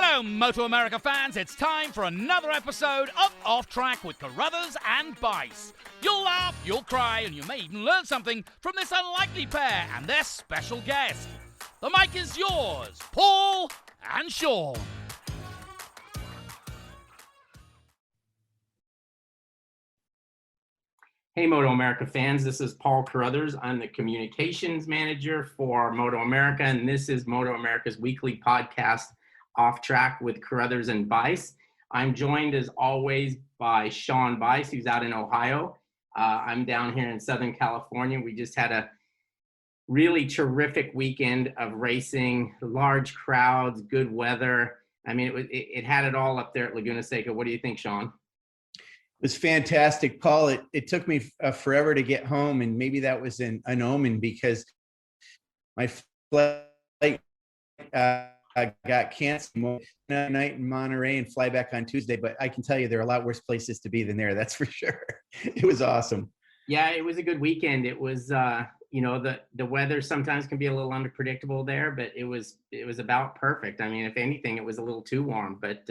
Hello, MotoAmerica fans. It's time for another episode of Off Track with Carruthers and Bice. You'll laugh, you'll cry, and you may even learn something from this unlikely pair and their special guest. The mic is yours, Paul and Sean. Hey, MotoAmerica fans, this is Paul Carruthers. I'm the communications manager for MotoAmerica, and this is MotoAmerica's weekly podcast, Off Track with Carruthers and Bice. I'm joined, as always, by Sean Bice, who's out in Ohio. I'm down here in Southern California. We just had a really terrific weekend of racing, large crowds, good weather. I mean, it had it all up there at Laguna Seca. What do you think, Sean? It was fantastic, Paul. It took me forever to get home, and maybe that was an omen because my flight got canceled night in Monterey and fly back on Tuesday. But I can tell you there are a lot worse places to be than there. That's for sure. It was awesome. Yeah, it was a good weekend. It was, the weather sometimes can be a little unpredictable there, but it was about perfect. I mean, if anything, it was a little too warm, but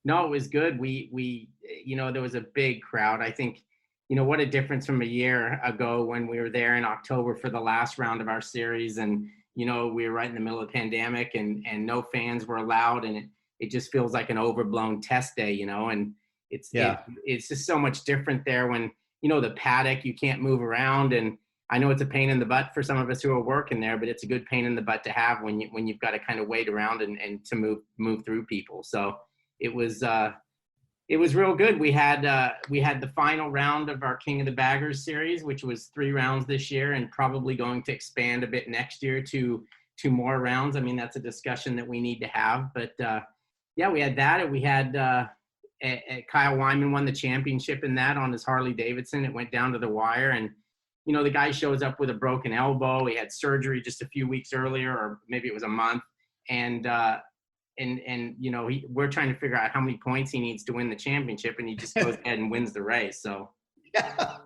no, it was good. We there was a big crowd. I think, what a difference from a year ago when we were there in October for the last round of our series. And, we were right in the middle of the pandemic and no fans were allowed. And it just feels like an overblown test day, and it's just so much different there when, the paddock, you can't move around. And I know it's a pain in the butt for some of us who are working there, but it's a good pain in the butt to have when you've got to kind of wait around and to move through people. So it was real good. We had the final round of our King of the Baggers series, which was 3 rounds this year and probably going to expand a bit next year to 2 more rounds. I mean, that's a discussion that we need to have. But we had that. And we had Kyle Wyman won the championship in that on his Harley Davidson. It went down to the wire, and the guy shows up with a broken elbow. He had surgery just a few weeks earlier, or maybe it was a month, and we're trying to figure out how many points he needs to win the championship, and he just goes ahead and wins the race. So yeah,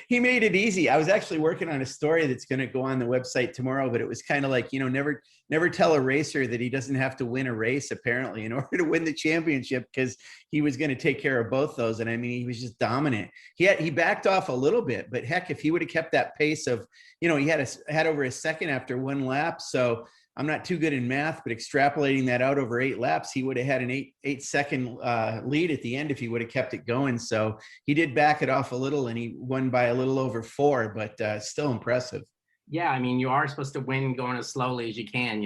he made it easy. I was actually working on a story that's going to go on the website tomorrow, but it was kind of like, never tell a racer that he doesn't have to win a race, apparently, in order to win the championship, because he was going to take care of both those. And I mean, he was just dominant. He backed off a little bit, but heck, if he would have kept that pace of, he had over a second after 1 lap. So I'm not too good in math, but extrapolating that out over 8 laps, he would have had an 8-second lead at the end if he would have kept it going. So he did back it off a little, and he won by a little over 4, but still impressive. Yeah, I mean, you are supposed to win going as slowly as you can,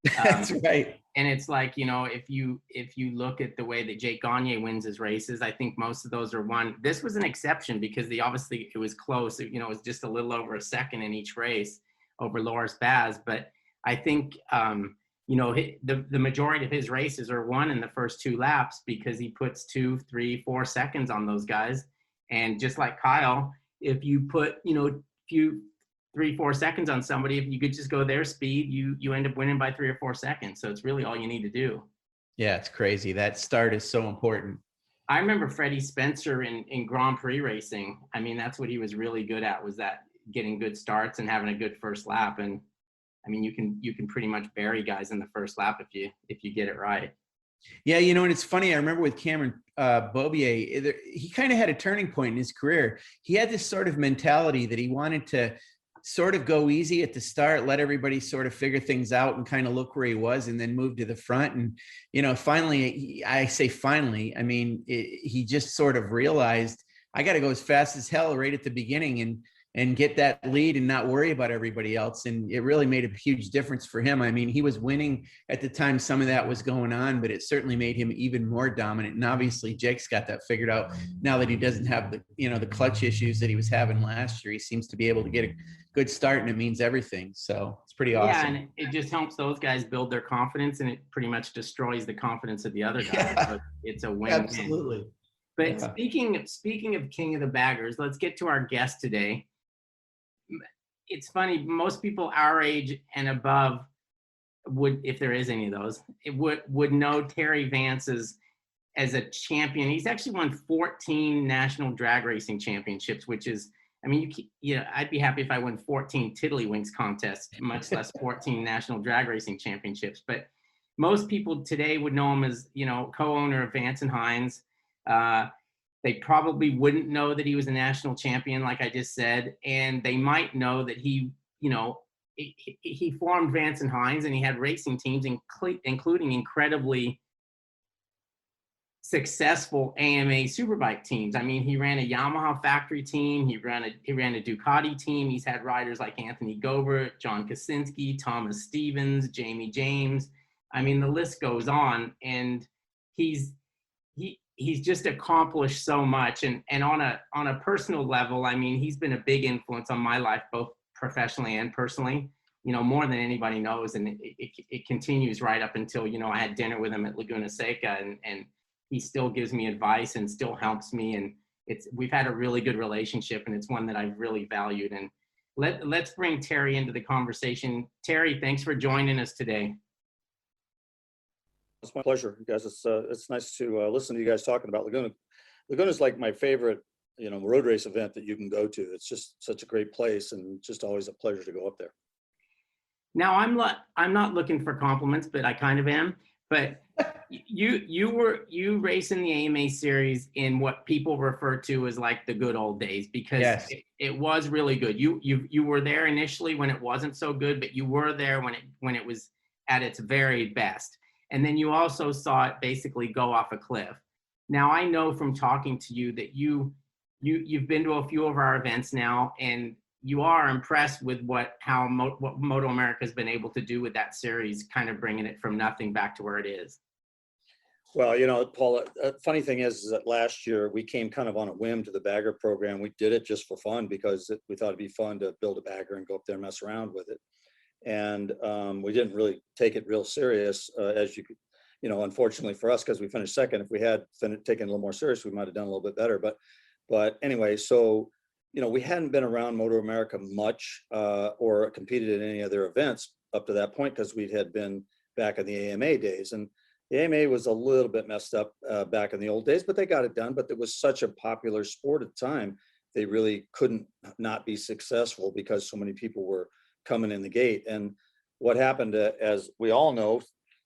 That's right. And it's like, if you look at the way that Jake Gagne wins his races, I think most of those are won. This was an exception because obviously it was close. It was just a little over a second in each race over Loris Baz, but I think, the majority of his races are won in the first 2 laps because he puts 2, 3, 4 seconds on those guys. And just like Kyle, if you put, few 3, 4 seconds on somebody, if you could just go their speed, you end up winning by 3 or 4 seconds. So it's really all you need to do. Yeah, it's crazy. That start is so important. I remember Freddie Spencer in Grand Prix racing. I mean, that's what he was really good at, was that getting good starts and having a good first lap. And I mean, you can pretty much bury guys in the first lap if you get it right. Yeah, and it's funny. I remember with Cameron Beaubier, he kind of had a turning point in his career. He had this sort of mentality that he wanted to sort of go easy at the start, let everybody sort of figure things out and kind of look where he was, and then move to the front. And finally, I mean, he just sort of realized, I got to go as fast as hell right at the beginning and get that lead and not worry about everybody else. And it really made a huge difference for him. I mean, he was winning at the time some of that was going on, but it certainly made him even more dominant. And obviously Jake's got that figured out now that he doesn't have the clutch issues that he was having last year. He seems to be able to get a good start, and it means everything. So it's pretty awesome. Yeah, and it just helps those guys build their confidence, and it pretty much destroys the confidence of the other guys. Yeah. So it's a win-win. Absolutely. But yeah. Speaking of King of the Baggers, let's get to our guest today. It's funny, most people our age and above would, if there is any of those, would know Terry Vance as a champion. He's actually won 14 national drag racing championships, which is, I mean, I'd be happy if I won 14 Tiddlywinks contests, much less 14 national drag racing championships. But most people today would know him as, co-owner of Vance and Hines. They probably wouldn't know that he was a national champion, like I just said, and they might know that he formed Vance and Hines, and he had racing teams, including incredibly successful AMA Superbike teams. I mean, he ran a Yamaha factory team. He ran a Ducati team. He's had riders like Anthony Gobert, John Kaczynski, Thomas Stevens, Jamie James. I mean, the list goes on, and he's just accomplished so much. And on a personal level, I mean, he's been a big influence on my life, both professionally and personally, more than anybody knows. And it continues right up until, I had dinner with him at Laguna Seca, and he still gives me advice and still helps me. And we've had a really good relationship, and it's one that I've really valued. And let's bring Terry into the conversation. Terry, thanks for joining us today. It's my pleasure, you guys. It's nice to listen to you guys talking about Laguna. Laguna's like my favorite, road race event that you can go to. It's just such a great place, and just always a pleasure to go up there. Now, I'm not looking for compliments, but I kind of am. But you race in the AMA series in what people refer to as like the good old days, because Yes. it was really good. You were there initially when it wasn't so good, but you were there when it was at its very best. And then you also saw it basically go off a cliff. Now, I know from talking to you that you've been to a few of our events now, and you are impressed with what MotoAmerica has been able to do with that series, kind of bringing it from nothing back to where it is. Well, Paul, funny thing is that last year we came kind of on a whim to the bagger program. We did it just for fun because we thought it'd be fun to build a bagger and go up there and mess around with it. And we didn't really take it real serious, as you could, unfortunately for us, because we finished second. If we had taken it a little more serious, we might have done a little bit better. But anyway, so we hadn't been around MotoAmerica much or competed in any other events up to that point, because we had been back in the AMA days. And the AMA was a little bit messed up back in the old days, but they got it done. But it was such a popular sport at the time, they really couldn't not be successful because so many people were coming in the gate. And what happened, as we all know,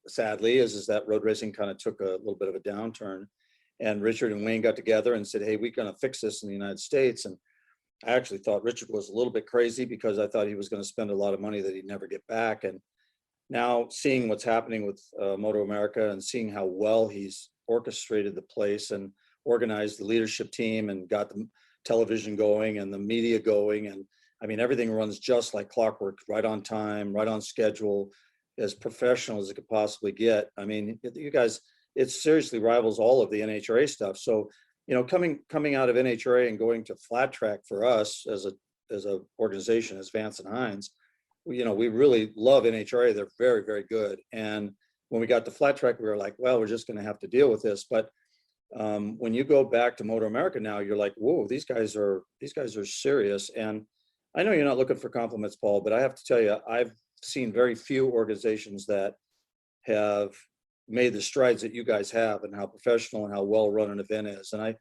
sadly, is that road racing kind of took a little bit of a downturn. And Richard and Wayne got together and said, hey, we're going to fix this in the United States. And I actually thought Richard was a little bit crazy, because I thought he was going to spend a lot of money that he'd never get back. And now seeing what's happening with MotoAmerica, and seeing how well he's orchestrated the place and organized the leadership team and got the television going and the media going, and I mean, everything runs just like clockwork, right on time, right on schedule, as professional as it could possibly get. I mean, you guys, it seriously rivals all of the NHRA stuff. So, coming out of NHRA and going to flat track for us as a organization, as Vance and Hines, we really love NHRA. They're very, very good. And when we got to flat track, we were like, well, we're just going to have to deal with this. But when you go back to MotoAmerica now, you're like, whoa, these guys are serious. And I know you're not looking for compliments, Paul, but I have to tell you, I've seen very few organizations that have made the strides that you guys have, and how professional and how well run an event is. And I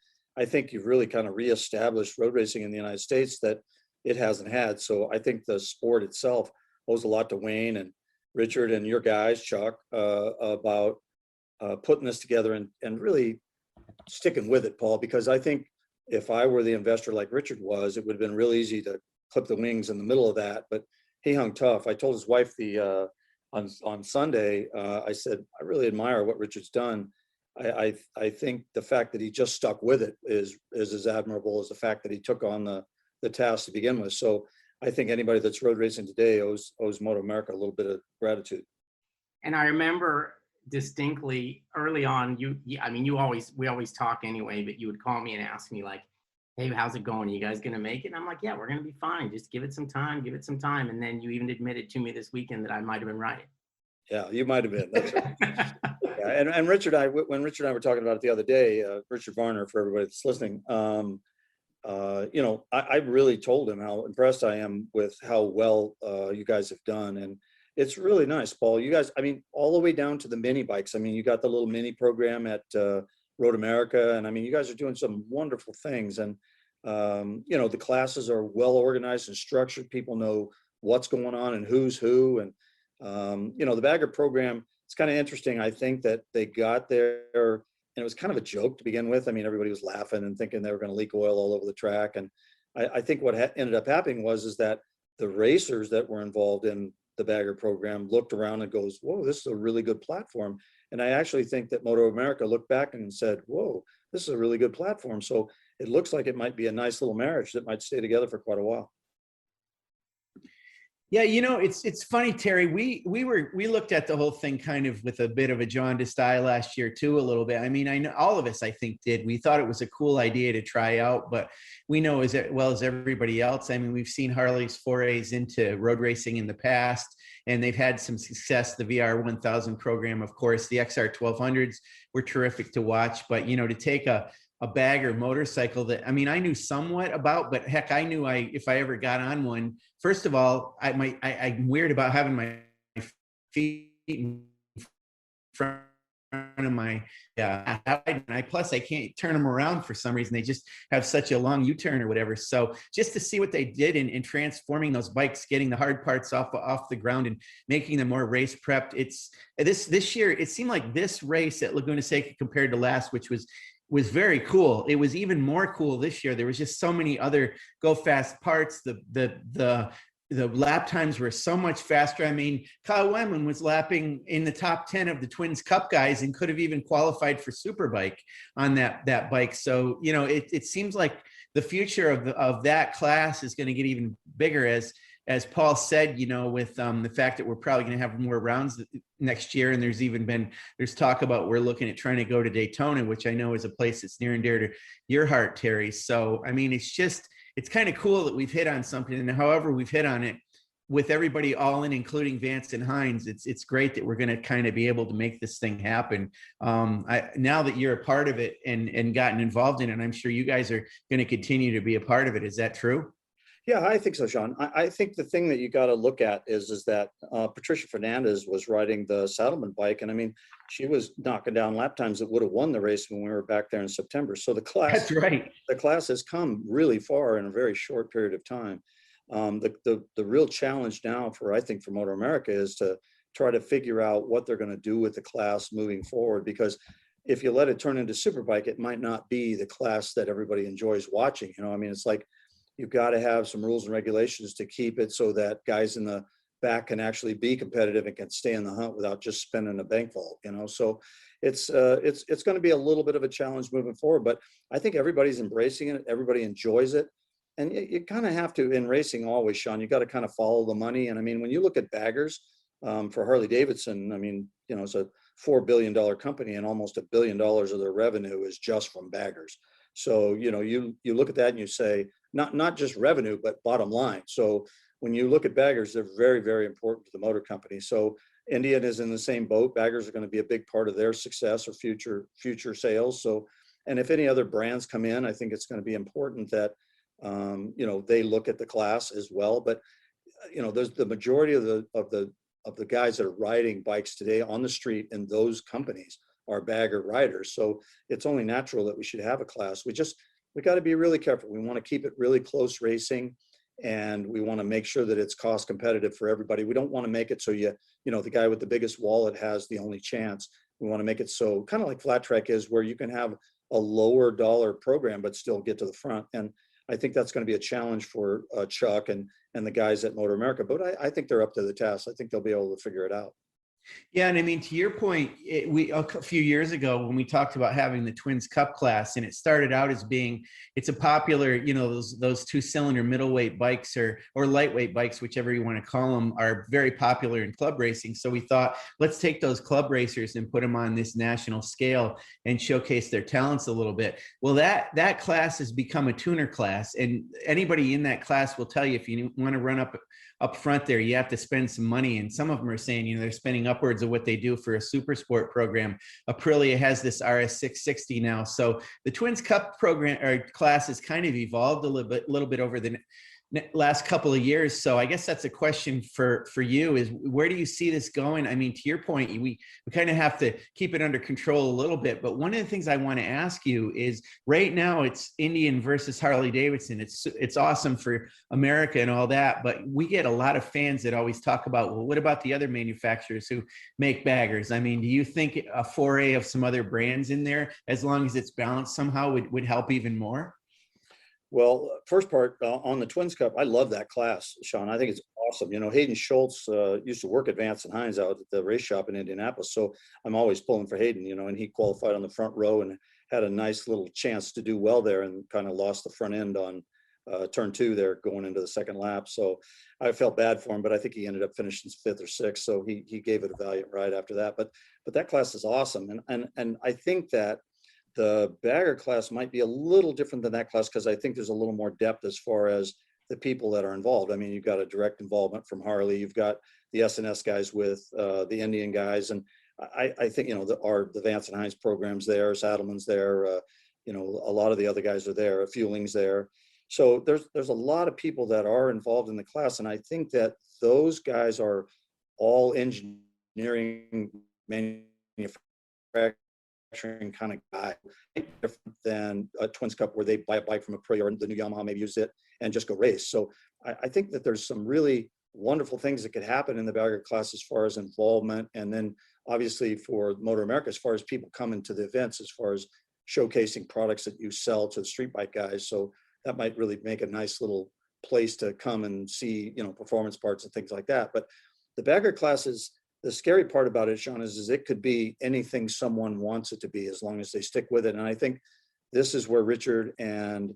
think you've really kind of reestablished road racing in the United States that it hasn't had. So I think the sport itself owes a lot to Wayne and Richard and your guys, Chuck, about putting this together and really sticking with it, Paul, because I think if I were the investor like Richard was, it would have been real easy to clip the wings in the middle of that, but he hung tough. I told his wife on Sunday, I said, I really admire what Richard's done. I think the fact that he just stuck with it is as admirable as the fact that he took on the task to begin with. So I think anybody that's road racing today owes MotoAmerica a little bit of gratitude. And I remember distinctly early on, we always talk anyway, but you would call me and ask me like, hey, how's it going? Are you guys going to make it? And I'm like, yeah, we're going to be fine. Just give it some time. And then you even admitted to me this weekend that I might've been right. Yeah, you might've been. That's right. Yeah, and Richard, when Richard and I were talking about it the other day, Richard Varner, for everybody that's listening, I really told him how impressed I am with how well you guys have done. And it's really nice, Paul. You guys, I mean, all the way down to the mini bikes. I mean, you got the little mini program at Road America. And I mean, you guys are doing some wonderful things. And, the classes are well organized and structured. People know what's going on and who's who. And, the bagger program, it's kind of interesting. I think that they got there, and it was kind of a joke to begin with. I mean, everybody was laughing and thinking they were going to leak oil all over the track. And I think what ended up happening is that the racers that were involved in the bagger program looked around and goes, whoa, this is a really good platform. And I actually think that MotoAmerica looked back and said, whoa, this is a really good platform. So it looks like it might be a nice little marriage that might stay together for quite a while. Yeah, it's funny, Terry. We looked at the whole thing kind of with a bit of a jaundiced eye last year too, a little bit. I mean, I know all of us, I think, did. We thought it was a cool idea to try out, but we know as well as everybody else. I mean, we've seen Harley's forays into road racing in the past, and they've had some success. The VR 1000 program, of course, the XR 1200s were terrific to watch. But to take a bagger motorcycle that, I mean, I knew somewhat about, but heck, I knew if I ever got on one, first of all, I'm weird about having my feet in front of my, plus I can't turn them around for some reason. They just have such a long U-turn or whatever. So just to see what they did in transforming those bikes, getting the hard parts off the ground and making them more race prepped. It's this year, it seemed like this race at Laguna Seca compared to last, which was very cool. It was even more cool this year. There was just so many other go fast parts. The lap times were so much faster. I mean, Kyle Wemman was lapping in the top 10 of the Twins Cup guys and could have even qualified for Superbike on that bike. So, it seems like the future of that class is going to get even bigger as Paul said, with the fact that we're probably going to have more rounds next year. And there's talk about we're looking at trying to go to Daytona, which I know is a place that's near and dear to your heart, Terry. So, I mean, it's kind of cool that we've hit on something, and however we've hit on it with everybody all in, including Vance and Hines, it's great that we're going to kind of be able to make this thing happen. Now that you're a part of it and gotten involved in it, I'm sure you guys are going to continue to be a part of it. Is that true? Yeah, I think so, Sean. I think the thing that you got to look at is that Patricia Fernandez was riding the Saddleman bike, and I mean, she was knocking down lap times that would have won the race when we were back there in September. So the class, that's right. The class has come really far in a very short period of time. The real challenge now I think for MotoAmerica is to try to figure out what they're going to do with the class moving forward, because if you let it turn into Superbike, it might not be the class that everybody enjoys watching. I mean, it's like, you've got to have some rules and regulations to keep it so that guys in the back can actually be competitive and can stay in the hunt without just spending a bank vault, So it's going to be a little bit of a challenge moving forward, but I think everybody's embracing it. Everybody enjoys it. And you kind of have to, in racing always, Sean, you got to kind of follow the money. And I mean, when you look at baggers for Harley Davidson, I mean, it's a $4 billion company, and almost $1 billion of their revenue is just from baggers. So, you look at that and you say, not just revenue, but bottom line. So when you look at baggers, they're very, very important to the motor company. So Indian is in the same boat. Baggers are going to be a big part of their success or future sales. So, and if any other brands come in, I think it's going to be important that, they look at the class as well. But, there's the majority of the guys that are riding bikes today on the street in those companies are bagger riders. So it's only natural that we should have a class. We got to be really careful. We want to keep it really close racing, and we want to make sure that it's cost competitive for everybody. We don't want to make it so the guy with the biggest wallet has the only chance. We want to make it so kind of like flat track is, where you can have a lower dollar program but still get to the front. And I think that's going to be a challenge for Chuck and the guys at MotoAmerica. But I think they're up to the task. I think they'll be able to figure it out. Yeah, and I mean, to your point, a few years ago when we talked about having the Twins Cup class, and it started out as it's a popular, those 2-cylinder middleweight bikes or lightweight bikes, whichever you want to call them, are very popular in club racing. So we thought, let's take those club racers and put them on this national scale and showcase their talents a little bit. Well, that class has become a tuner class, and anybody in that class will tell you, if you want to run up front there, you have to spend some money. And some of them are saying, they're spending upwards of what they do for a super sport program. Aprilia has this RS 660 now. So the Twins Cup program or class has kind of evolved a little bit over the last couple of years. So I guess that's a question for you is where do you see this going? I mean, to your point, we kind of have to keep it under control a little bit. But one of the things I want to ask you is right now it's Indian versus Harley Davidson. It's awesome for America and all that. But we get a lot of fans that always talk about, well, what about the other manufacturers who make baggers? I mean, do you think a foray of some other brands in there, as long as it's balanced somehow, would help even more? Well, first part on the Twins Cup, I love that class, Sean. I think it's awesome. You know, Hayden Schultz used to work at Vance Hines out at the race shop in Indianapolis. So I'm always pulling for Hayden, you know, and he qualified on the front row and had a nice little chance to do well there and kind of lost the front end on turn 2 there going into the second lap. So I felt bad for him, but I think he ended up finishing 5th or 6th. So he gave it a valiant ride after that. But that class is awesome. And I think that the bagger class might be a little different than that class because I think there's a little more depth as far as the people that are involved. I mean, you've got a direct involvement from Harley, you've got the S&S guys with the Indian guys, and I think, you know, the Vance and Hines programs there, Saddleman's there, you know, a lot of the other guys are there, Fueling's there. So there's a lot of people that are involved in the class, and I think that those guys are all engineering, manufacturing kind of guy, different than a Twins Cup where they buy a bike from a pro or the new Yamaha, maybe use it and just go race. So I think that there's some really wonderful things that could happen in the bagger class as far as involvement. And then obviously for MotoAmerica, as far as people coming to the events, as far as showcasing products that you sell to the street bike guys. So that might really make a nice little place to come and see, you know, performance parts and things like that. But the bagger class is, the scary part about it, Sean, is it could be anything someone wants it to be as long as they stick with it. And I think this is where Richard and,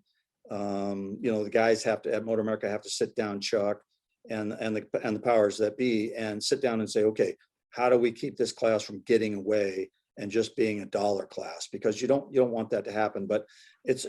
you know, the guys at MotoAmerica have to sit down, Chuck, and the powers that be, and sit down and say, okay, how do we keep this class from getting away and just being a dollar class? Because you don't want that to happen. But it's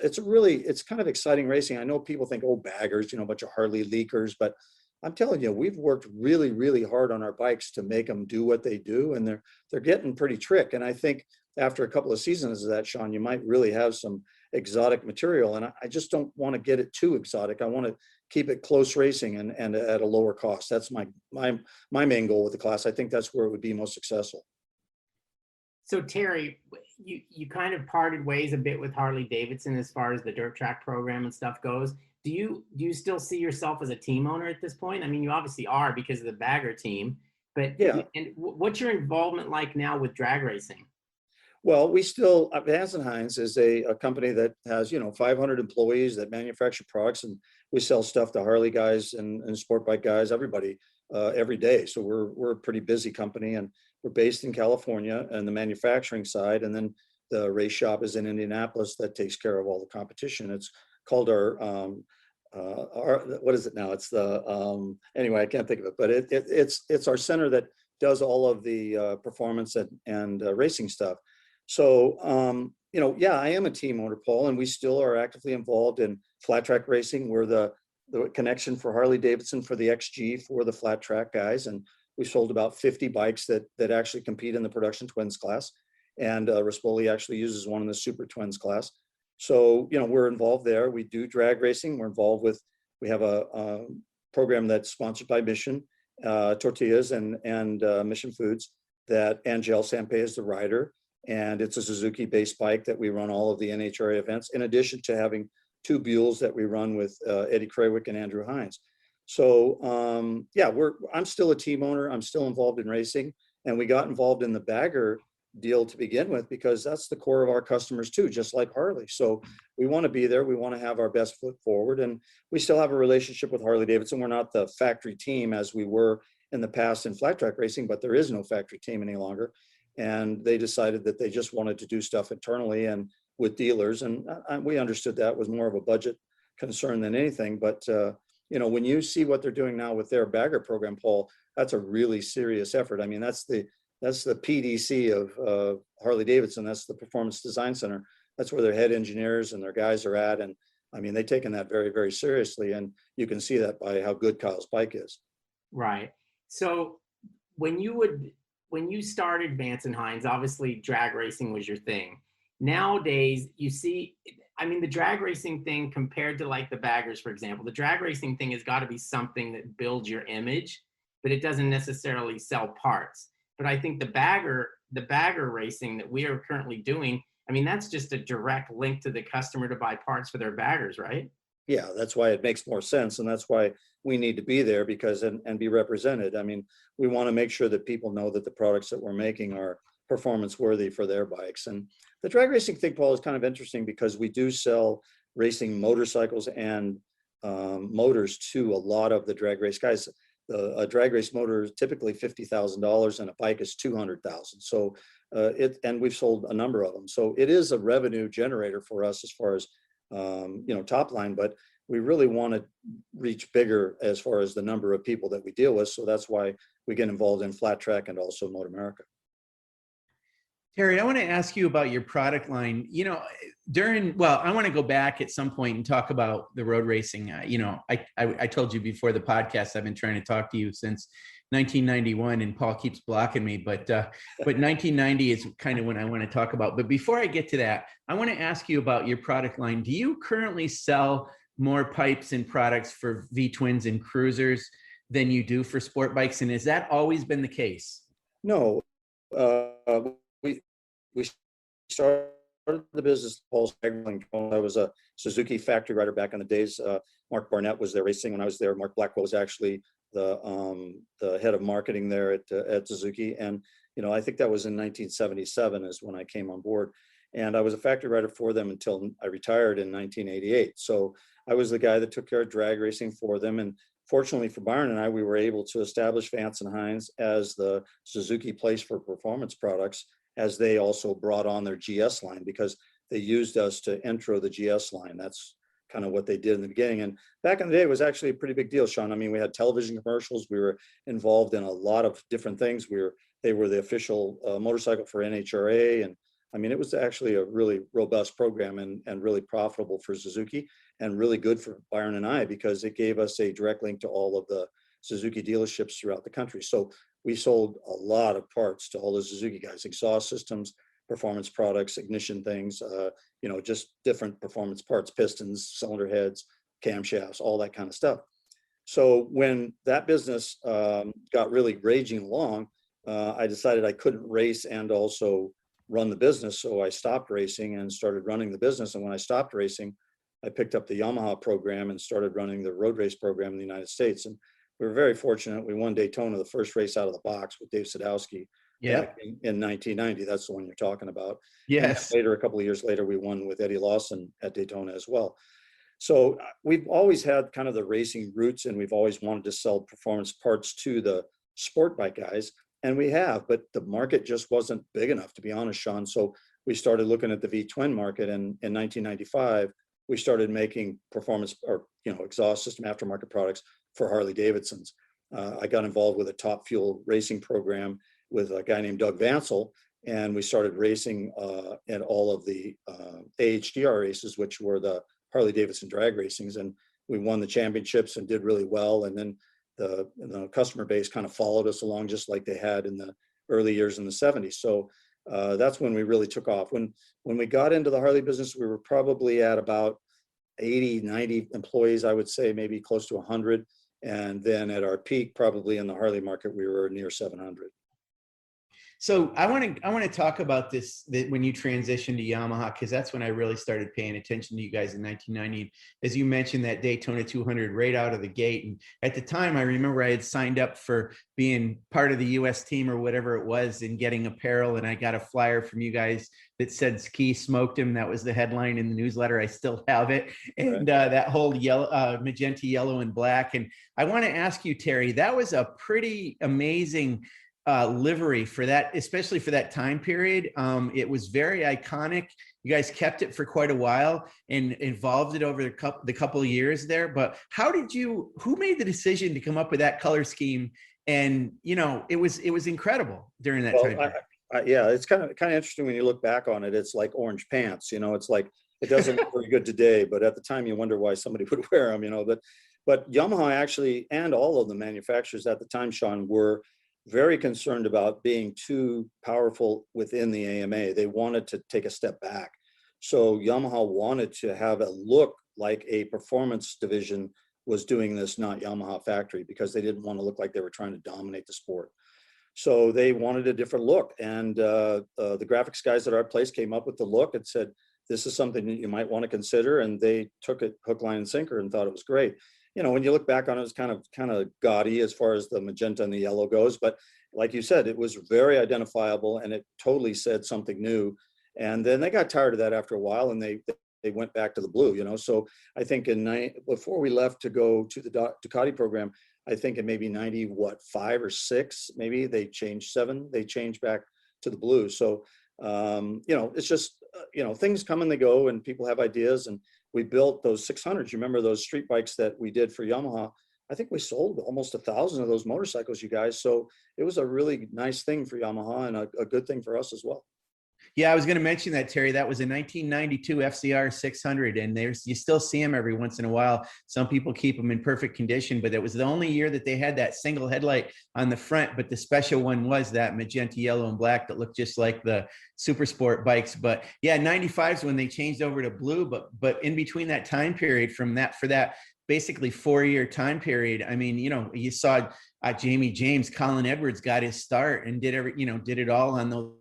kind of exciting racing. I know people think, oh, baggers, you know, a bunch of Harley leakers, but I'm telling you, we've worked really, really hard on our bikes to make them do what they do, and they're getting pretty trick. And I think after a couple of seasons of that, Sean, you might really have some exotic material. And I just don't want to get it too exotic. I want to keep it close racing and at a lower cost. That's my main goal with the class. I think that's where it would be most successful. So Terry, you kind of parted ways a bit with Harley Davidson as far as the dirt track program and stuff goes. Do you still see yourself as a team owner at this point? I mean, you obviously are because of the bagger team, but yeah. And what's your involvement like now with drag racing? Well, we still, Vance Hines is a company that has, you know, 500 employees that manufacture products, and we sell stuff to Harley guys and sport bike guys, everybody, every day. So we're a pretty busy company, and we're based in California and the manufacturing side. And then the race shop is in Indianapolis that takes care of all the competition. It's called our what is it now? It's the anyway, I can't think of it, but it's our center that does all of the performance and racing stuff. So you know, yeah, I am a team owner, Paul, and we still are actively involved in flat track racing. We're the connection for Harley Davidson for the XG for the flat track guys, and we sold about 50 bikes that actually compete in the production twins class, and Rispoli actually uses one in the super twins class. So, you know, we're involved there. We do drag racing. We're involved with, we have a program that's sponsored by Mission Tortillas and Mission Foods, that Angel Sampe is the rider. And it's a Suzuki-based bike that we run all of the NHRA events, in addition to having 2 Buells that we run with Eddie Krawick and Andrew Hines. So, yeah, I'm still a team owner. I'm still involved in racing. And we got involved in the bagger deal to begin with because that's the core of our customers too, just like Harley. So we want to be there. We want to have our best foot forward, and we still have a relationship with Harley Davidson. We're not the factory team as we were in the past in flat track racing, but there is no factory team any longer. And they decided that they just wanted to do stuff internally and with dealers. And we understood that was more of a budget concern than anything. But, you know, when you see what they're doing now with their bagger program, Paul, that's a really serious effort. I mean, that's the PDC of Harley Davidson. That's the Performance Design Center. That's where their head engineers and their guys are at. And I mean, they've taken that very, very seriously. And you can see that by how good Kyle's bike is. Right. So when you started Vance and Hines, obviously drag racing was your thing. Nowadays, you see, I mean, the drag racing thing compared to like the baggers, for example, the drag racing thing has got to be something that builds your image, but it doesn't necessarily sell parts. But I think the bagger racing that we are currently doing, I mean, that's just a direct link to the customer to buy parts for their baggers, right? Yeah, that's why it makes more sense. And that's why we need to be there because and be represented. I mean, we want to make sure that people know that the products that we're making are performance worthy for their bikes. And the drag racing thing, Paul, is kind of interesting because we do sell racing motorcycles and motors to a lot of the drag race guys. A drag race motor is typically $50,000 and a bike is $200,000. So and we've sold a number of them. So it is a revenue generator for us as far as top line, but we really want to reach bigger as far as the number of people that we deal with. So that's why we get involved in Flat Track and also MotoAmerica. Terry, I want to ask you about your product line. I want to go back at some point and talk about the road racing. I told you before the podcast, I've been trying to talk to you since 1991, and Paul keeps blocking me. But 1990 is kind of when I want to talk about. But before I get to that, I want to ask you about your product line. Do you currently sell more pipes and products for V-twins and cruisers than you do for sport bikes? And has that always been the case? No. We started the business, Paul's Agriling. I was a Suzuki factory rider back in the days. Mark Barnett was there racing when I was there. Mark Blackwell was actually the head of marketing there at Suzuki. And, I think that was in 1977 is when I came on board. And I was a factory rider for them until I retired in 1988. So I was the guy that took care of drag racing for them. And fortunately for Byron and I, we were able to establish Vance and Hines as the Suzuki place for performance products, as they also brought on their GS line because they used us to intro the GS line. That's kind of what they did in the beginning. And back in the day, it was actually a pretty big deal, Sean. I mean, we had television commercials. We were involved in a lot of different things. They were the official motorcycle for NHRA. And I mean, it was actually a really robust program and really profitable for Suzuki and really good for Byron and I because it gave us a direct link to all of the Suzuki dealerships throughout the country. So we sold a lot of parts to all the Suzuki guys, exhaust systems, performance products, ignition things, just different performance parts, pistons, cylinder heads, camshafts, all that kind of stuff. So when that business got really raging along, I decided I couldn't race and also run the business. So I stopped racing and started running the business. And when I stopped racing, I picked up the Yamaha program and started running the road race program in the United States. And we were very fortunate. We won Daytona, the first race out of the box with Dave Sadowski back in 1990. That's the one you're talking about. Yes. And later, a couple of years later, we won with Eddie Lawson at Daytona as well. So we've always had kind of the racing roots, and we've always wanted to sell performance parts to the sport bike guys. And we have, but the market just wasn't big enough, to be honest, Sean. So we started looking at the V-twin market, and in 1995, we started making performance or exhaust system aftermarket products for Harley Davidsons. I got involved with a Top Fuel racing program with a guy named Doug Vansel, and we started racing at all of the AHDR races, which were the Harley Davidson drag racings, and we won the championships and did really well. And then the customer base kind of followed us along, just like they had in the early years in the 70s. So that's when we really took off. When we got into the Harley business, we were probably at about 80, 90 employees, I would say, maybe close to 100. And then at our peak, probably in the Harley market, we were near 700. So I want to talk about this, that when you transitioned to Yamaha, because that's when I really started paying attention to you guys in 1990. As you mentioned, that Daytona 200 right out of the gate. And at the time, I remember I had signed up for being part of the US team or whatever it was and getting apparel. And I got a flyer from you guys that said Ski smoked him. That was the headline in the newsletter. I still have it. And that whole yellow, magenta, yellow, and black. And I want to ask you, Terry, that was a pretty amazing livery for that, especially for that time period. It was very iconic. You guys kept it for quite a while and evolved it over the couple of years there. But who made the decision to come up with that color scheme? And, it was incredible during that time period. Yeah, it's kind of interesting when you look back on it. It's like orange pants, it's like, it doesn't look very good today, but at the time you wonder why somebody would wear them, but Yamaha actually, and all of the manufacturers at the time, Sean, were very concerned about being too powerful within the AMA. They wanted to take a step back. So Yamaha wanted to have a look like a performance division was doing this, not Yamaha factory, because they didn't want to look like they were trying to dominate the sport. So they wanted a different look. And the graphics guys at our place came up with the look and said, this is something that you might want to consider. And they took it hook, line, and sinker and thought it was great. You know, when you look back on it, it's kind of gaudy as far as the magenta and the yellow goes. But like you said, it was very identifiable and it totally said something new. And then they got tired of that after a while and they went back to the blue, you know. So I think before we left to go to the Ducati program, I think in maybe 5 or 6, maybe they changed 7, they changed back to the blue. So, you know, it's just, you know, things come and they go and people have ideas. And we built those 600s. You remember those street bikes that we did for Yamaha? I think we sold almost 1,000 of those motorcycles, you guys. So it was a really nice thing for Yamaha and a good thing for us as well. Yeah, I was going to mention that, Terry. That was a 1992 FCR 600, and you still see them every once in a while. Some people keep them in perfect condition, but it was the only year that they had that single headlight on the front. But the special one was that magenta, yellow, and black that looked just like the Super Sport bikes. But yeah, 95 is when they changed over to blue. But in between that time period, for that basically 4-year time period, I mean, you know, you saw Jamie James, Colin Edwards got his start and did it all on those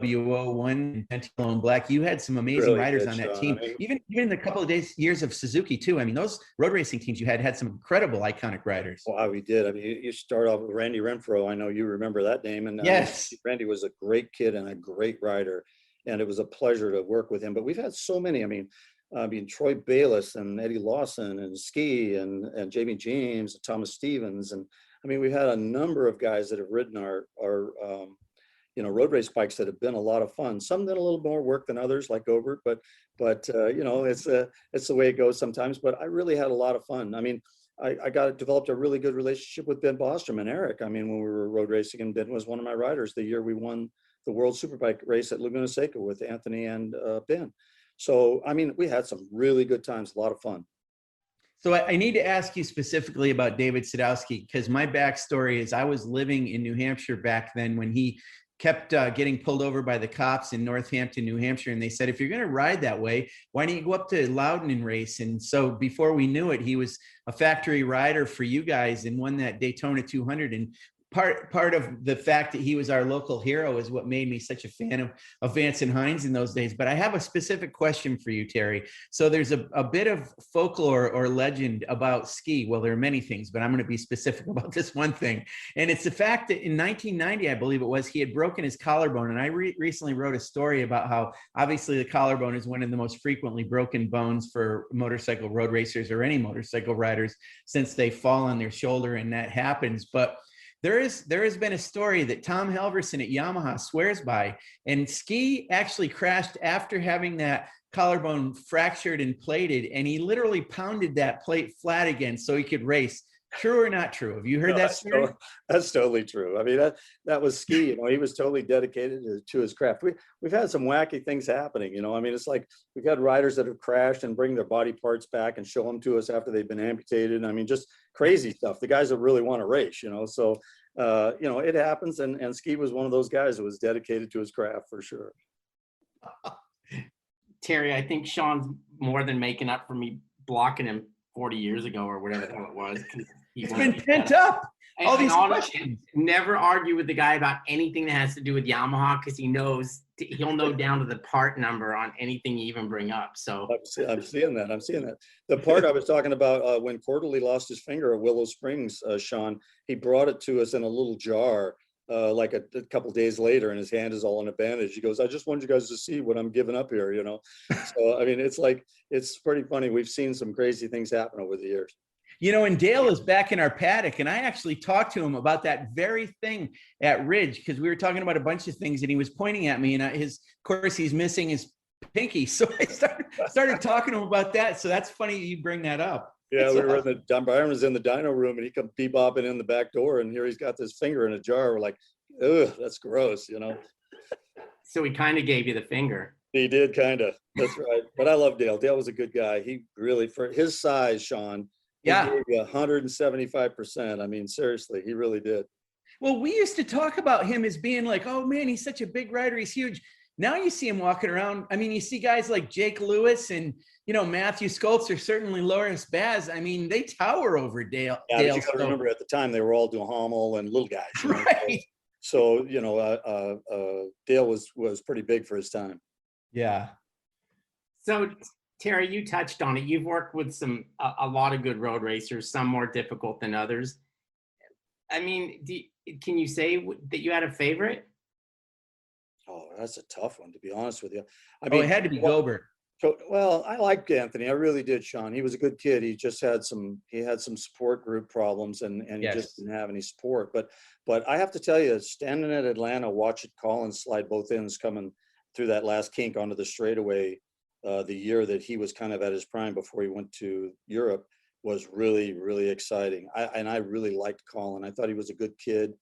OWO1 and yellow and black. You had some amazing Really riders good, on that Sean. team. I mean, Even the couple of years of Suzuki too. I mean, those road racing teams you had some incredible iconic riders. wow, we did. I mean, you start off with Randy Renfro. I know you remember that name. And Yes. Randy was a great kid and a great rider. And it was a pleasure to work with him. But we've had so many. I mean, Troy Bayless and Eddie Lawson and Ski and Jamie James and Thomas Stevens. And I mean, we've had a number of guys that have ridden our you know, road race bikes that have been a lot of fun. Some did a little more work than others, like Gobert, but you know, it's the way it goes sometimes. But I really had a lot of fun. I mean, I developed a really good relationship with Ben Bostrom and Eric. I mean, when we were road racing, and Ben was one of my riders the year we won the World Superbike race at Laguna Seca with Anthony and Ben. So, I mean, we had some really good times, a lot of fun. So I need to ask you specifically about David Sadowski, because my backstory is I was living in New Hampshire back then when he kept getting pulled over by the cops in Northampton, New Hampshire. And they said, if you're going to ride that way, why don't you go up to Loudon and race? And so before we knew it, he was a factory rider for you guys and won that Daytona 200. And part of the fact that he was our local hero is what made me such a fan of Vance Hines in those days. But I have a specific question for you, Terry. So there's a bit of folklore or legend about Ski. Well, there are many things, but I'm going to be specific about this one thing. And it's the fact that in 1990, I believe it was, he had broken his collarbone. And I recently wrote a story about how obviously the collarbone is one of the most frequently broken bones for motorcycle road racers or any motorcycle riders since they fall on their shoulder and that happens. But there has been a story that Tom Halverson at Yamaha swears by, and Ski actually crashed after having that collarbone fractured and plated, and he literally pounded that plate flat again so he could race. True or not true? Have you heard that story? That's totally true. I mean, that was Ski. You know, he was totally dedicated to his craft. We've had some wacky things happening. You know, I mean, it's like we've had riders that have crashed and bring their body parts back and show them to us after they've been amputated. I mean, just crazy stuff. The guys that really want to race. You know, so you know, it happens. And Ski was one of those guys that was dedicated to his craft for sure. Terry, I think Sean's more than making up for me blocking him 40 years ago or whatever the hell it was. It's been pent up. All these questions. Never argue with the guy about anything that has to do with Yamaha because he'll know down to the part number on anything you even bring up. So I'm seeing that. The part I was talking about when Quarterly lost his finger at Willow Springs, Sean, he brought it to us in a little jar like a couple days later, and his hand is all in a bandage. He goes, I just wanted you guys to see what I'm giving up here, you know? So, I mean, it's pretty funny. We've seen some crazy things happen over the years. You know, and Dale is back in our paddock, and I actually talked to him about that very thing at Ridge, because we were talking about a bunch of things, and he was pointing at me, and of course, he's missing his pinky. So I started talking to him about that. So that's funny you bring that up. Yeah, That's we were awesome. Byron was in the dyno room, and he come bebopping in the back door, and here he's got this finger in a jar. We're like, ugh, that's gross, you know? So he kind of gave you the finger. He did, kind of. That's right. But I love Dale. Dale was a good guy. He really, for his size, Sean, Yeah. he gave you 175%. I mean, seriously, he really did. Well, we used to talk about him as being like, oh man, he's such a big rider. He's huge. Now you see him walking around. I mean, you see guys like Jake Lewis and, Matthew Skoltz, or certainly Loris Baz. I mean, they tower over Dale. Yeah, but you got to remember at the time they were all Duhamel and little guys. Right. So Dale was pretty big for his time. Yeah. So Terry, you touched on it. You've worked with a lot of good road racers, some more difficult than others. I mean, can you say that you had a favorite? Oh, that's a tough one, to be honest with you. It had to be Gobert. Well, I liked Anthony. I really did, Sean. He was a good kid. He just had some support group problems, and he just didn't have any support. But I have to tell you, standing at Atlanta, watching Collins slide both ends coming through that last kink onto the straightaway, the year that he was kind of at his prime before he went to Europe, was really, really exciting. I really liked Colin. I thought he was a good kid.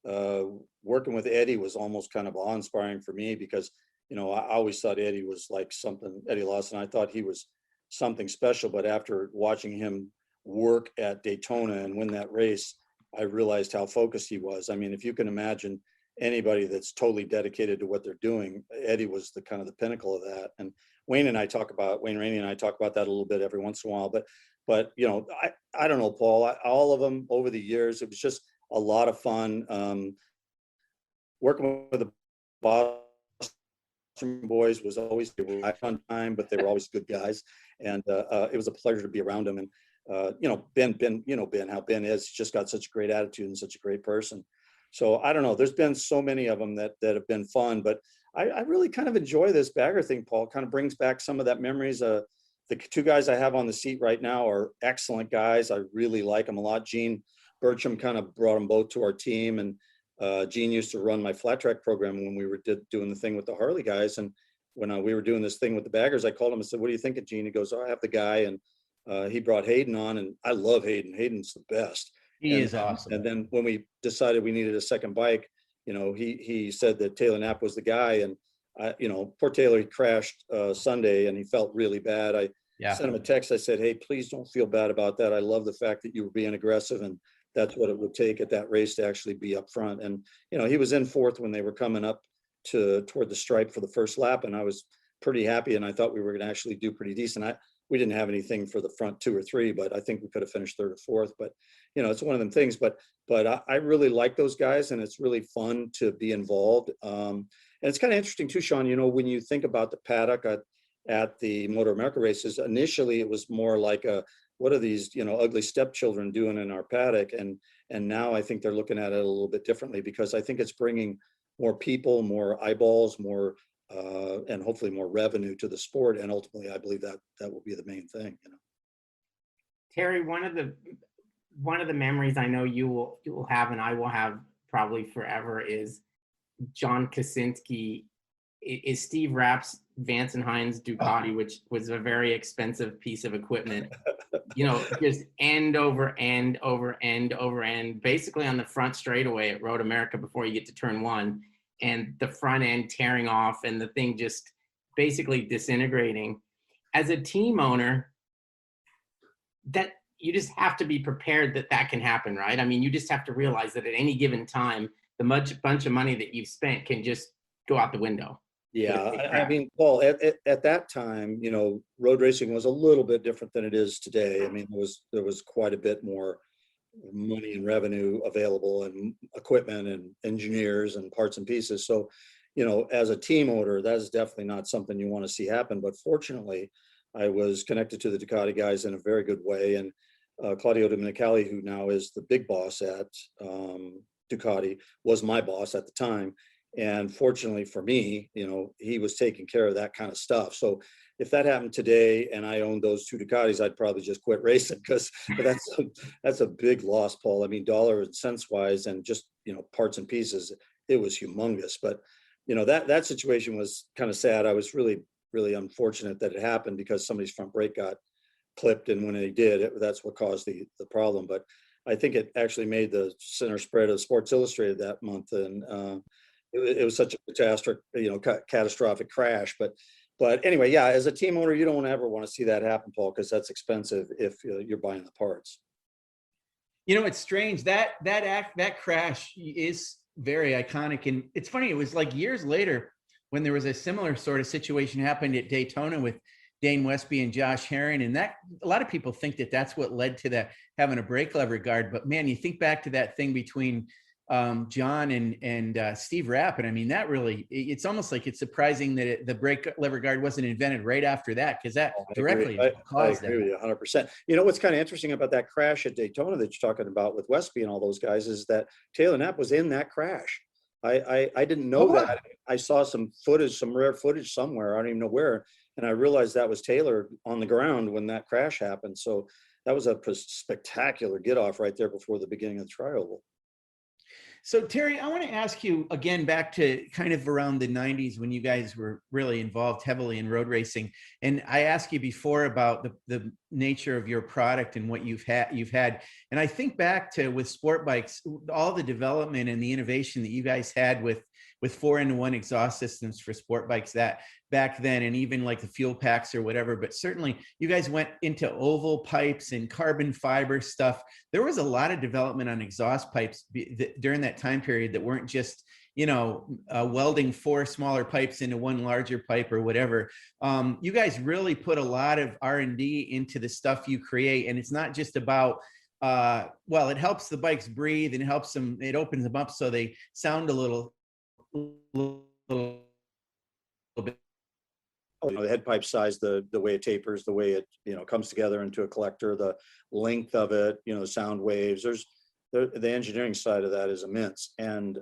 Working with Eddie was almost kind of awe-inspiring for me because, I always thought Eddie was like something, Eddie Lawson. I thought he was something special, but after watching him work at Daytona and win that race, I realized how focused he was. I mean, if you can imagine anybody that's totally dedicated to what they're doing, Eddie was the kind of the pinnacle of that. And Wayne Rainey and I talk about that a little bit every once in a while, but I don't know, Paul, all of them over the years, it was just a lot of fun. Working with the Boston boys was always, they were a fun time, but they were always good guys. And it was a pleasure to be around them. And, Ben, how Ben is, he's just got such a great attitude and such a great person. So I don't know, there's been so many of them that have been fun, but I really kind of enjoy this bagger thing, Paul. Kind of brings back some of that memories. The two guys I have on the seat right now are excellent guys. I really like them a lot. Gene Burcham kind of brought them both to our team, and Gene used to run my flat track program when we were doing the thing with the Harley guys. And when we were doing this thing with the baggers, I called him and said, "What do you think of Gene?" He goes, "Oh, I have the guy." And he brought Hayden on, and I love Hayden. Hayden's the best. He is awesome. And then when we decided we needed a second bike, he said that Taylor Knapp was the guy. And poor Taylor, he crashed Sunday and he felt really bad. I sent him a text. I said, "Hey, please don't feel bad about that. I love the fact that you were being aggressive, and that's what it would take at that race to actually be up front." And, he was in fourth when they were coming up toward the stripe for the first lap. And I was pretty happy. And I thought we were going to actually do pretty decent. We didn't have anything for the front two or three, but I think we could have finished third or fourth. But, it's one of them things. But I really like those guys, and it's really fun to be involved. And it's kind of interesting too, Sean, when you think about the paddock at the MotoAmerica races, initially it was more like what are these, ugly stepchildren doing in our paddock? And now I think they're looking at it a little bit differently, because I think it's bringing more people, more eyeballs, more and hopefully more revenue to the sport. And ultimately, I believe that will be the main thing. Terry, one of the memories I know you will have, and I will have probably forever, is John Kaczynski is Steve Rapp's Vance Hines Ducati, which was a very expensive piece of equipment. Just end over end over end over end, basically on the front straightaway at MotoAmerica before you get to turn one, and the front end tearing off and the thing just basically disintegrating. As a team owner, that you just have to be prepared that can happen, right? I mean, you just have to realize that at any given time, the bunch of money that you've spent can just go out the window. Yeah, I mean, Paul, at that time, road racing was a little bit different than it is today. I mean, there was quite a bit more money and revenue available, and equipment and engineers and parts and pieces. So, as a team owner, that is definitely not something you want to see happen. But fortunately, I was connected to the Ducati guys in a very good way. And Claudio Domenicali, who now is the big boss at Ducati, was my boss at the time. And fortunately for me, he was taking care of that kind of stuff. So if that happened today and I owned those two Ducatis, I'd probably just quit racing, because that's a big loss, Paul. I mean, dollar and cents wise, and just, parts and pieces, it was humongous. But, that situation was kind of sad. I was really, really unfortunate that it happened, because somebody's front brake got clipped. And when they did, that's what caused the problem. But I think it actually made the center spread of Sports Illustrated that month. And, it was such a catastrophic crash. But anyway, yeah, as a team owner, you don't ever want to see that happen, Paul, because that's expensive if you're buying the parts. It's strange that crash is very iconic. And it's funny, it was like years later when there was a similar sort of situation happened at Daytona with Dane Westby and Josh Herring. And that a lot of people think that that's what led to that having a brake lever guard. But man, you think back to that thing between John and Steve Rapp. And I mean, that really, it's almost like it's surprising that the brake lever guard wasn't invented right after that, because that directly caused that. I agree with you 100%. You know, what's kind of interesting about that crash at Daytona that you're talking about with Westby and all those guys is that Taylor Knapp was in that crash. I didn't know that. I saw some footage, some rare footage somewhere. I don't even know where. And I realized that was Taylor on the ground when that crash happened. So that was a spectacular get off right there before the beginning of the tri-oval. So Terry, I want to ask you again, back to kind of around the 90s when you guys were really involved heavily in road racing. And I asked you before about the nature of your product and what you've had. And I think back to with sport bikes, all the development and the innovation that you guys had with 4-in-1 exhaust systems for sport bikes that back then, and even like the fuel packs or whatever. But certainly you guys went into oval pipes and carbon fiber stuff. There was a lot of development on exhaust pipes during that time period that weren't just, welding 4 smaller pipes into 1 larger pipe or whatever. You guys really put a lot of R&D into the stuff you create. And it's not just about, it helps the bikes breathe and it opens them up so they sound a little bit. The head pipe size, the way it tapers, the way it comes together into a collector, the length of it, sound waves. There's the engineering side of that is immense, and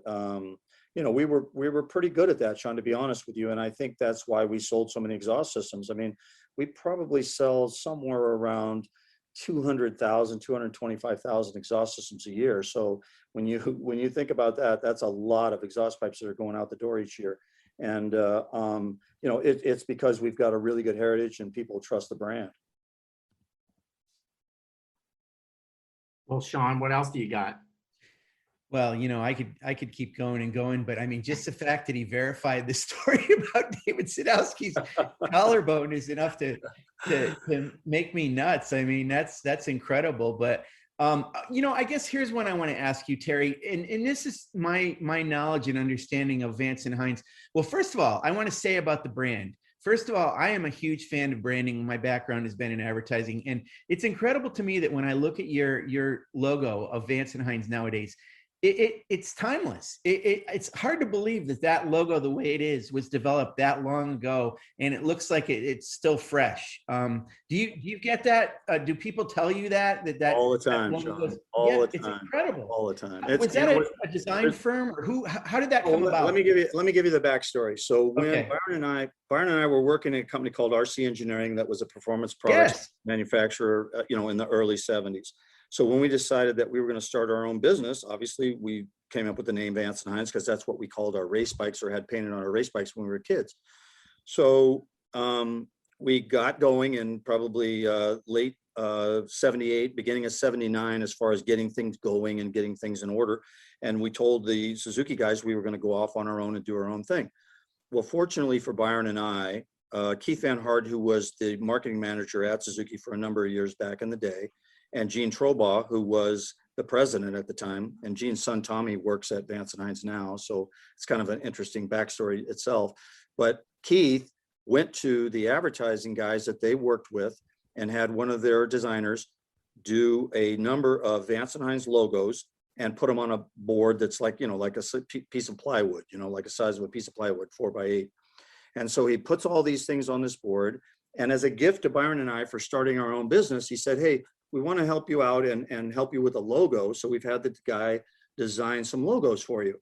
we were pretty good at that, Sean, to be honest with you. And I think that's why we sold so many exhaust systems. I mean, we probably sell somewhere around 200,000, 225,000 exhaust systems a year. So when you think about that, that's a lot of exhaust pipes that are going out the door each year. And it's because we've got a really good heritage and people trust the brand. Well, Sean, what else do you got? Well, I could keep going and going, but I mean, just the fact that he verified the story about David Sadowski's collarbone is enough to make me nuts. I mean, that's incredible. But I guess here's what I want to ask you, Terry, and this is my knowledge and understanding of Vance and Hines. Well, first of all, I want to say about the brand. First of all, I am a huge fan of branding. My background has been in advertising, and it's incredible to me that when I look at your logo of Vance and Hines nowadays, it's timeless. It's hard to believe that logo, the way it is, was developed that long ago, and it looks like it's still fresh. Do you get that? Do people tell you that all the time, Sean? All the time. It's incredible. All the time. Was that a design firm, or how did that come about? Let me give you the backstory. So when Byron and I were working at a company called RC Engineering that was a performance products manufacturer, in the early 70s. So when we decided that we were going to start our own business, obviously we came up with the name Vance and Hines because that's what we called our race bikes, or had painted on our race bikes when we were kids. So we got going in probably late 78, beginning of 79, as far as getting things going and getting things in order. And we told the Suzuki guys we were going to go off on our own and do our own thing. Well, fortunately for Byron and I, Keith Van Hart, who was the marketing manager at Suzuki for a number of years back in the day, and Gene Trobaugh, who was the president at the time, and Gene's son Tommy works at Vance and Hines now, so it's kind of an interesting backstory itself. But Keith went to the advertising guys that they worked with and had one of their designers do a number of Vance and Hines logos and put them on a board that's like a piece of plywood, like the size of a piece of plywood, 4x8. And so he puts all these things on this board. And as a gift to Byron and I for starting our own business, he said, hey, we want to help you out and help you with a logo. So we've had the guy design some logos for you.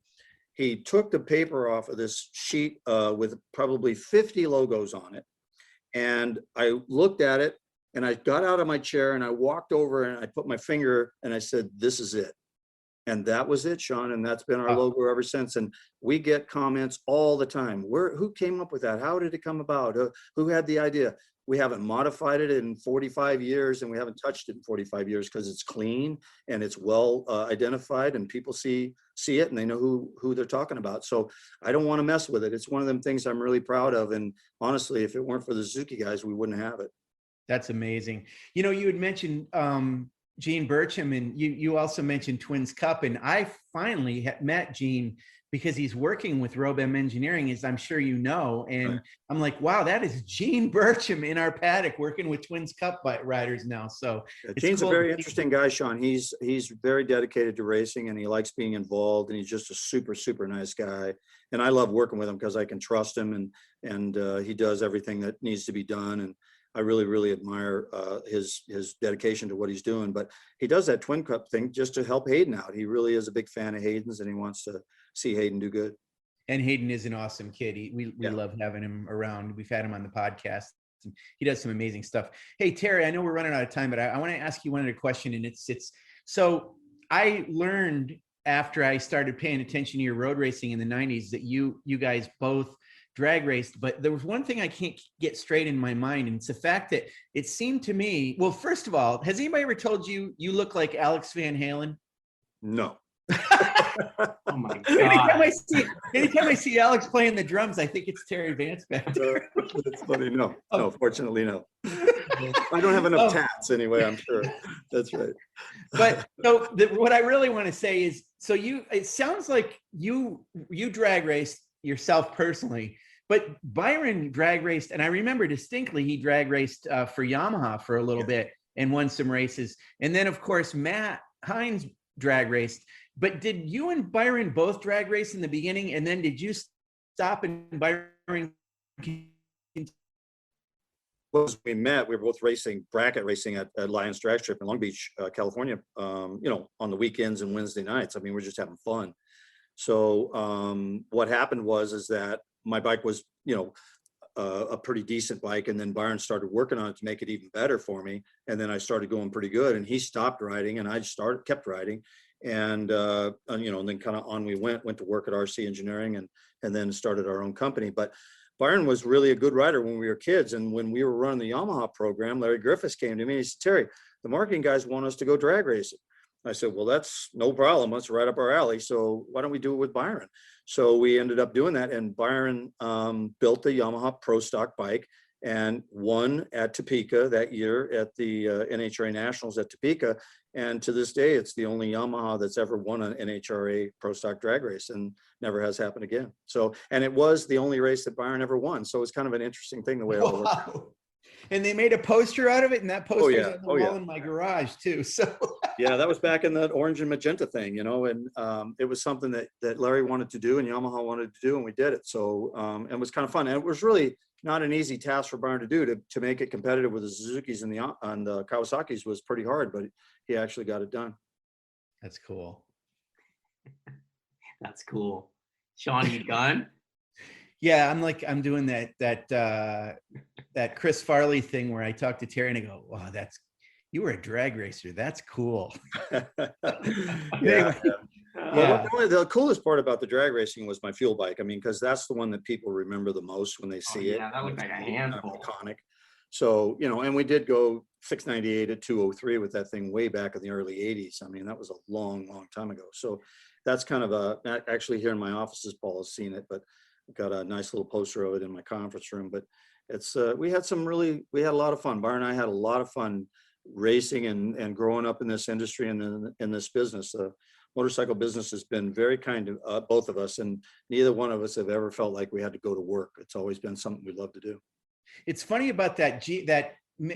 He took the paper off of this sheet with probably 50 logos on it. And I looked at it and I got out of my chair and I walked over and I put my finger and I said, this is it. And that was it, Sean. And that's been our logo ever since. And we get comments all the time. Who came up with that? How did it come about? Who had the idea? We haven't modified it in 45 years and we haven't touched it in 45 years because it's clean and it's well identified and people see it and they know who they're talking about. So I don't want to mess with it. It's one of them things I'm really proud of. And honestly, if it weren't for the Suzuki guys, we wouldn't have it. That's amazing. You had mentioned Gene Burcham, and you also mentioned Twins Cup, and I finally met Gene because he's working with RoBem Engineering, as I'm sure you know, and Right. I'm like, wow, that is Gene Burcham in our paddock working with Twins Cup riders now. So Gene's cool a very interesting guy, Sean. He's very dedicated to racing, and he likes being involved, and he's just a super nice guy. And I love working with him because I can trust him, and he does everything that needs to be done. And I really admire his dedication to what he's doing. But he does that Twin Cup thing just to help Hayden out. He really is a big fan of Hayden's, and he wants to see Hayden do good. And Hayden is an awesome kid. We love having him around. We've had him on the podcast. He does some amazing stuff. Hey, Terry, I know we're running out of time, but I want to ask you one other question. And it's so I learned after I started paying attention to your road racing in the 90s that you guys both drag raced, but there was one thing I can't get straight in my mind, and it's the fact that it seemed to me, well, first of all, has anybody ever told you look like Alex Van Halen? No. Oh my God. Anytime I see Alex playing the drums, I think it's Terry Vance back there. That's funny. No, fortunately, no. I don't have enough tats anyway, I'm sure. That's right. But so what I really want to say is, so it sounds like you drag raced yourself personally, but Byron drag raced, and I remember distinctly he drag raced for Yamaha for a little bit and won some races. And then of course, Matt Hines drag raced. But did you and Byron both drag race in the beginning, and then did you stop and Byron? As we met, we were both bracket racing at Lions Drag Strip in Long Beach, California, on the weekends and Wednesday nights. I mean, we're just having fun. So what happened was that my bike was, a pretty decent bike, and then Byron started working on it to make it even better for me. And then I started going pretty good, and he stopped riding, and I kept riding. And then kind of on we went to work at RC Engineering, and then started our own company. But Byron was really a good rider when we were kids. And when we were running the Yamaha program, Larry Griffiths came to me and he said, Terry, the marketing guys want us to go drag racing. I said, well, that's no problem. That's right up our alley. So why don't we do it with Byron? So we ended up doing that. And Byron built the Yamaha Pro Stock bike and won at Topeka that year at the NHRA Nationals at Topeka. And to this day, it's the only Yamaha that's ever won an NHRA Pro Stock drag race, and never has happened again. So, and it was the only race that Byron ever won. So it's kind of an interesting thing the way it all worked. And they made a poster out of it, and that poster is on the wall in my garage too. So yeah, that was back in that orange and magenta thing, and it was something that Larry wanted to do and Yamaha wanted to do, and we did it. So it was kind of fun, and it was really not an easy task for Byron to do. To make it competitive with the Suzuki's and the Kawasaki's was pretty hard, but he actually got it done. That's cool. That's cool. Sean, you done? Yeah, I'm doing that Chris Farley thing where I talk to Terry and I go, wow, you were a drag racer. That's cool. Yeah. Well, the coolest part about the drag racing was my fuel bike. I mean, because that's the one that people remember the most when they see it. Yeah, that looked like a handful. Iconic. So, and we did go 698 at 203 with that thing way back in the early 80s. I mean, that was a long time ago. So that's kind of actually here in my offices, Paul has seen it, but I've got a nice little poster of it in my conference room. But it's, we had a lot of fun. Byron and I had a lot of fun racing and growing up in this industry and in this business. Motorcycle business has been very kind to both of us, and neither one of us have ever felt like we had to go to work. It's always been something we love to do. It's funny about that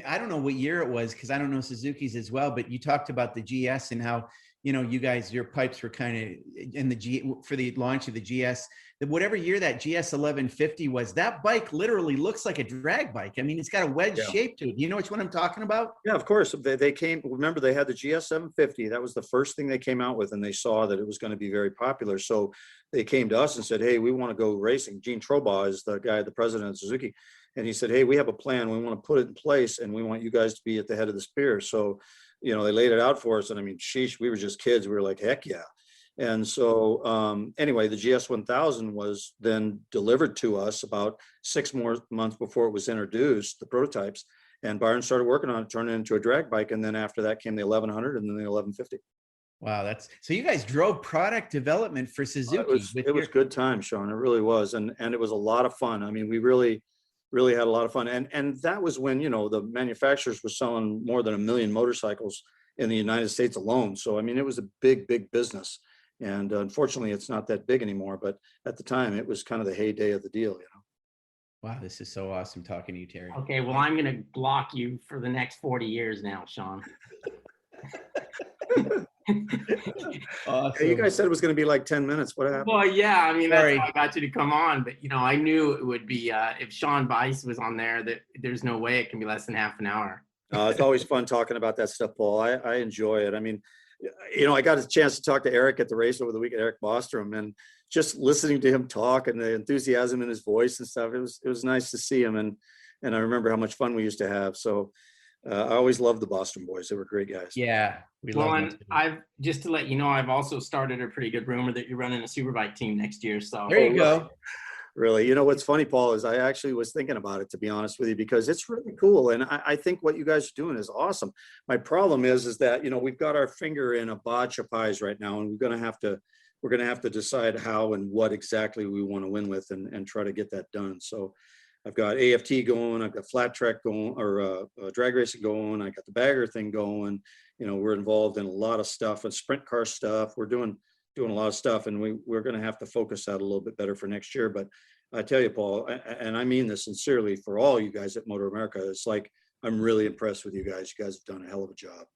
I don't know what year it was, because I don't know Suzuki's as well, but you talked about the GS and how, you guys, your pipes were kind of in the for the launch of the GS. Whatever year that GS 1150 was, that bike literally looks like a drag bike. I mean, it's got a wedge shape to it. You know which one I'm talking about? Yeah, of course. They came, remember they had the GS 750. That was the first thing they came out with, and they saw that it was going to be very popular. So they came to us and said, hey, we want to go racing. Gene Trobaugh is the guy, the president of Suzuki. And he said, hey, we have a plan. We want to put it in place, and we want you guys to be at the head of the spear. So, they laid it out for us. And I mean, sheesh, we were just kids. We were like, heck yeah. And so anyway, the GS 1000 was then delivered to us about 6 more months before it was introduced, the prototypes. And Byron started working on it, turned it into a drag bike. And then after that came the 1100 and then the 1150. Wow, so you guys drove product development for Suzuki. It was good time, Sean. It really was. And it was a lot of fun. I mean, we really had a lot of fun. And that was when, the manufacturers were selling more than 1 million motorcycles in the United States alone. So, I mean, it was a big, big business. And unfortunately, it's not that big anymore. But at the time, it was kind of the heyday of the deal, you know. Wow, this is so awesome talking to you, Terry. Okay, well, I'm going to block you for the next 40 years now, Sean. Awesome. You guys said it was going to be like 10 minutes. What happened? Well, yeah, I mean, that's Sorry. how I got you to come on. But, you know, I knew it would be, if Sean Bice was on there, that there's no way it can be less than half an hour. It's always fun talking about that stuff, Paul. I enjoy it. I mean, you know, I got a chance to talk to Eric at the race over the weekend, Eric Bostrom, and just listening to him talk and the enthusiasm in his voice and stuff. It was nice to see him, and I remember how much fun we used to have. So I always loved the Boston boys. They were great guys. Yeah. Well, and I've just to let you know, I've also started a pretty good rumor that you're running a Superbike team next year. So There you go. Really, you know what's funny, Paul, is I actually was thinking about it, to be honest with you, because it's really cool, and I think what you guys are doing is awesome. My problem is that, you know, we've got our finger in a bodge of pies right now, and we're going to have to decide how and what exactly we want to win with, and try to get that done. So I've got AFT going, I've got flat track going, or drag racing going, I got the bagger thing going. You know, we're involved in a lot of stuff and sprint car stuff. We're doing a lot of stuff, and we're going to have to focus that a little bit better for next year. But I tell you, Paul, and I mean this sincerely for all you guys at MotoAmerica, it's like, I'm really impressed with you guys. You guys have done a hell of a job.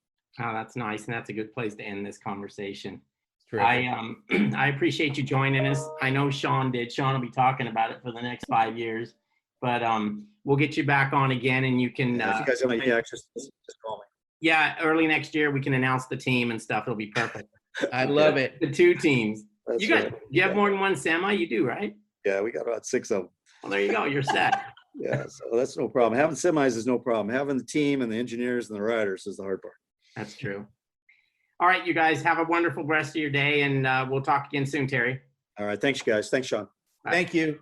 Oh, that's nice. And that's a good place to end this conversation. Terrific. I appreciate you joining us. I know Sean did. Sean will be talking about it for the next 5 years, but we'll get you back on again, and you can, If you guys have any extras, just call me. yeah, early next year, we can announce the team and stuff. It'll be perfect. I love it. The 2 teams. That's You got, right. you have more than one semi? You do, right? Yeah, we got about 6 of them. Well, there you go. You're set. Yeah, so that's no problem. Having semis is no problem. Having the team and the engineers and the riders is the hard part. That's true. All right, you guys have a wonderful rest of your day, and we'll talk again soon, Terry. All right, thanks, you guys. Thanks, Sean. Thank you.